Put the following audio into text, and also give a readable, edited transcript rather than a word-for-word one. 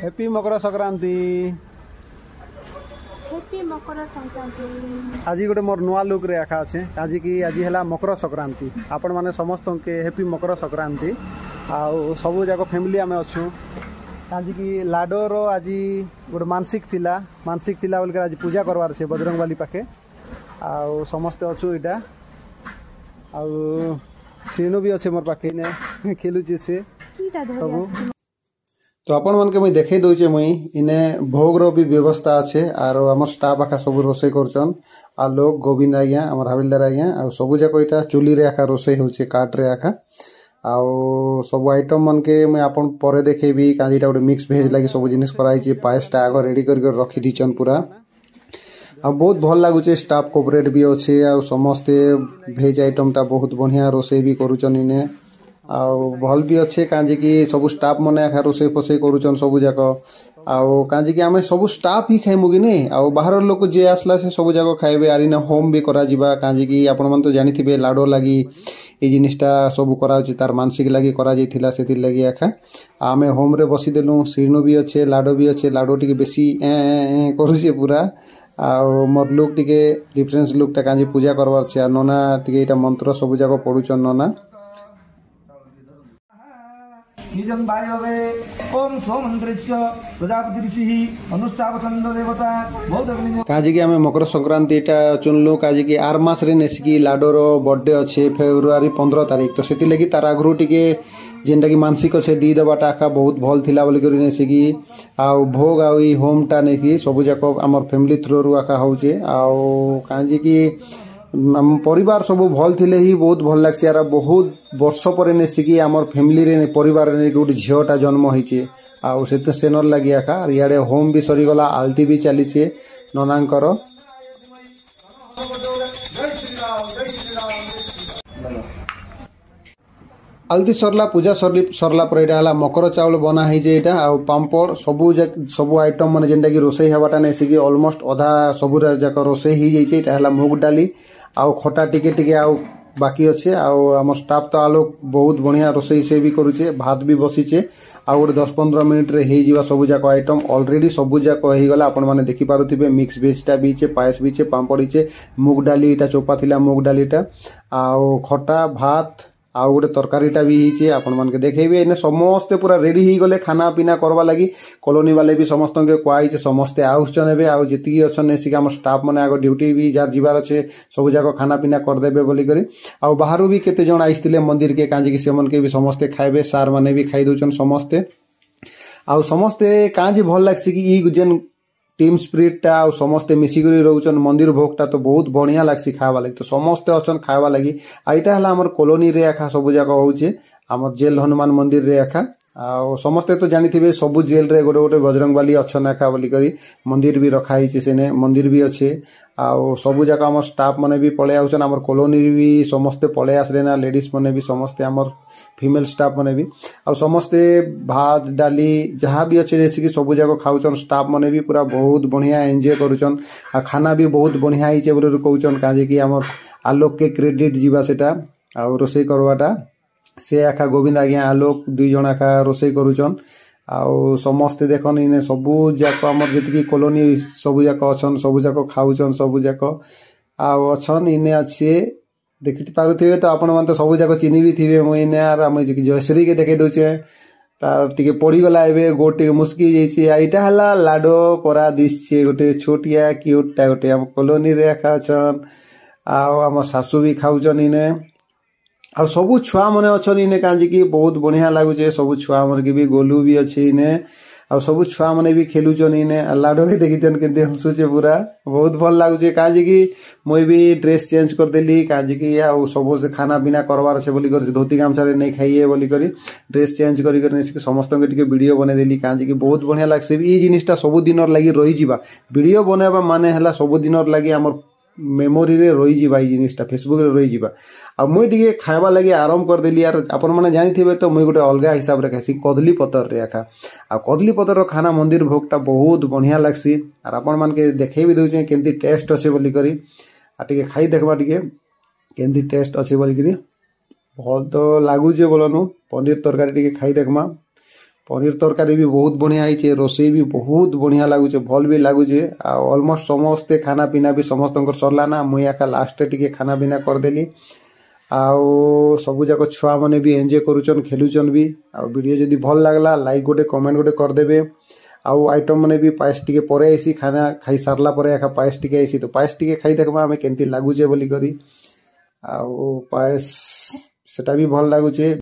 Happy Makar Sankranti. आज गोटे मोर नुआ लुक रे आखा अच्छे आज की आज है मकर संक्रांति। आपण मैंने समस्त के हैप्पी मकर संक्रांति। आउ सब जाक फैमिली आम अच्छू आज की लाडोर आज गोटे मानसिक थिला बोल आज पूजा करवार से बजरंगबाली पाखे आउ समस्ते अच्छू इटा आउ सीनु भी अच्छे मोर पाखे ने खेलुची से सब। तो आपण मन के मुई देखै दउचे मुई इने भोग रो भी व्यवस्था अच्छे आर हमर स्टाफ आखा सब रोसे करछन आ लोग गोविंद आज्ञा हमर हविलदार आज्ञा आ सब जाक इटा चुली रे आखा रोसे होचे काट रे आखा आउ सब आइटम मन के मुई आपण परे देखेबी काजीटा गोटे मिक्स भेज लागी सब जिनिस कराई छै पायसटा आग रेडी कर रखी दिचन पूरा आ बहुत भल लागुचे स्टाफ कोऑपरेट भी अच्छे आ समस्ते भेज आइटम टा बहुत बढ़िया रोसे भी करूचन इने आउ भल भी अच्छे काजी की सब स्टाफ मने आखा रोसे फसे करूचन सब जाक आउ काजी की आमे सब स्टाफ ही खाइमु कि नहीं आउ बाहर लोक जे आसला से सब जाक खाइबे आरिना होम भी करा जिबा काजी की आपण मन तो जानिथिबे लाडो लागी ए जिनिसटा सब कराउची तार मानसिक लागी करा जैथिला सेति लागी आखा आमे होम रे बसी देलु सीनु भी अच्छे लाडो टिके बेसी करूचे पूरा आउ मोर लुक टिके डिफरेंस लुक टा काजी पूजा करवार छे नोना टिके एटा मंत्र सब जाक पढुचन नोना निजं वायवे ओम सोमंत्रिच्य प्रजापति ऋषिः अनुष्ठाप छंद देवता बहुत काजी की हमें मकर संक्रांति टा चुनलु काजी की आर मास रे नेसकी लाडोर बर्थडे अच्छे फेब्रुआरी 15 तारीख तो सेति लगी तार आगरू टिके जेनटा की मानसिक अच्छे दी देवाटा आखा बहुत भल थिला बोली करी नेसकी आउ भोग आउ ई होम टा नेकी सब जाक हमर फैमिली थ्रू रु आखा होचे आउ काजी की परिवार सब भल थिले ही बहुत भल लागसी यार बहुत वर्ष पर नेसिकी आमर फैमिली रे परिवार रे गोटे झीटा जन्म होइचे आउ से सेनर लगी आखा इे होम भी सरीगला आलती भी चलीचे ननांकर आलती सरला पूजा सरला पर एटा मकर चाउल बना है जे एटा आ पांपड़ सबू आइटम माने जेंटा की रोसई हेबाटा नेसिकी ऑलमोस्ट आधा सबू जाक रोसई ही जाइचे एटा हला मूग डाली आउ खटा टिके टिके आउ बाकी अच्छे आउ हमर स्टाफ तो आलोक बहुत बढ़िया रोसई से भी करूचे भात भी बसीचे आउ गोटे 10-15 मिनिट रे हे जीवा सबू जाक आइटम ऑलरेडी सबू जाक हे गला आपण माने देखि पारुथिबे मिक्स वेजटा बीचे पायस बीचे पांपड़ीचे मूग डाली एटा चोपा थिला मूग डालीटा आउ खटा भात आउ गोटे तरकारीटा भी होइचे आपण मन के देखेबे एने समस्ते पूरा रेडी ही गले खाना पीना करवा लगी कॉलोनी वाले भी समस्त के कहइचे समस्ते आउछन हेबे आउ जेतिकी अछन नेसिका हम स्टाफ माने आगो ड्यूटी भी जार जीवार अच्छे सब जाक खाना पीना कर देबे बोली करी आउ बाहरु भी केते जण आइसतिले मंदिर के कांजी की सेमन के भी समस्ते खाइबे सार माने भी खाइ दोचन समस्ते आउ समस्ते कांजी भल लागसी कि ई जेन टीम स्पिरिट टा आ समस्ते मिसिकरी रोचन मंदिर भोगटा तो बहुत बढ़िया लागसी खावा लगी तो समस्ते अछन खावा लगी आइटा हला हमर कॉलोनी रे आखा सब जाक होउचे हमर जेल हनुमान मंदिर रे आखा आ समस्ते तो जानिथिबे सब जेल रे गोटे गोटे बजरंगबाली अछन आखा बोली करी मंदिर भी रखा हिचे सेने मंदिर भी अच्छे आ सब जाक हमर स्टाफ माने भी पळे आउछन हमर कॉलोनी भी समस्ते पळे आसले ना लेडीज माने भी समस्ते हमर फीमेल स्टाफ माने भी आ समस्ते भात डाली जहाँ भी अच्छे जैसे कि सब जाक खाउछन स्टाफ माने भी पूरा बहुत बढ़िया एंजॉय करूछन आ खाना भी बहुत बढ़िया हिचे बोली कहउछन काजे कि हमर आलोक के क्रेडिट जीवा सेटा आ रोसई करवाटा से आखा गोविंद आज्ञा आलोक दुई जण आखा रोसई करूछन आउ समस्ते देखन इने सबू जाक हमर जेतिकी कॉलोनी सबू जाक अछन सबू जाक खाउछन सबू जाक आउ अछन इने अच्छे देखि पारुथिबे तो आपण मन तो सबू जाक चिन्हि भी थिबे म इने आर हम जयश्री के देखे दोचे तार टिके पड़ी गला एबे गोटे मुस्की जैछि आइटा हला लाडो परा दिसछे गोटे छोटिया क्यूटटा गोटे हम कॉलोनी रे आखा अछन आउ हम सासू भी खाउछन इने आ सबू छुआ मने अछन इने कांजी की बहुत बढ़िया लागुचे सबू छुआ मन के भी गोलू भी अच्छे इने आ सबू छुआ मने भी खेलुचन इने लाडो के देखितन केते हंसुचे पूरा बहुत भल लागुचे कांजी की मोय भी ड्रेस चेंज कर देली कांजी की आ सबो से खाना पीना करवार छे बोली कर धोती गामछा रे नै खाइए बोली करी ड्रेस चेंज करी कर नेसी समस्त के टिके वीडियो बने देली कांजी की बहुत बढ़िया लागसे ई जिनिसटा सबू दिनर लागि रही जिबा वीडियो बनेबा माने हला सबू दिनर लागि हमर मेमोरी रे रही जिबा ई जिनिसटा फेसबुक रे रही जिबा आ मुई टिके खाइबा लागि आरंभ कर देली यार आपण माने जानिथिबे तो मुई गोटे अलगा हिसाब रे खासी कदली पतर रे आखा आ कदली पतर रो खाना मंदिर भोगटा बहुत बढ़िया लागसी आर आपण मान के देखै भी दोचे केंती टेस्ट अछि बोली करी आ टिके खाई देखबा टिके केंती टेस्ट अछि बोली करी भल तो लागुचे बोलनु पनीर तरकारी टिके खाई देखमा पनीर तरकारी भी बहुत बढ़िया है रोसई भी बहुत बढ़िया लगुचे भल भी लगुचे ऑलमोस्ट समस्ते खाना पीना भी समस्त सरला ना मुई आका लास्ट टिके खाना पीना करदेली आउ सबू जाक छुआ मैंने भी एंजॉय करुचन खेलुचन भी आ वीडियो जदि भल लगला लाइक गोटे कमेंट गोटे करदेबे आउ आइटम मैंने भी पायस टिके परे आईसी खाना खाई सारला परे आका पायस टिके आईसी तो पायस टिके खाई देखबा हमें केंती लागुचे बोली करी आउ पायस सेटा भी भल लागुचे।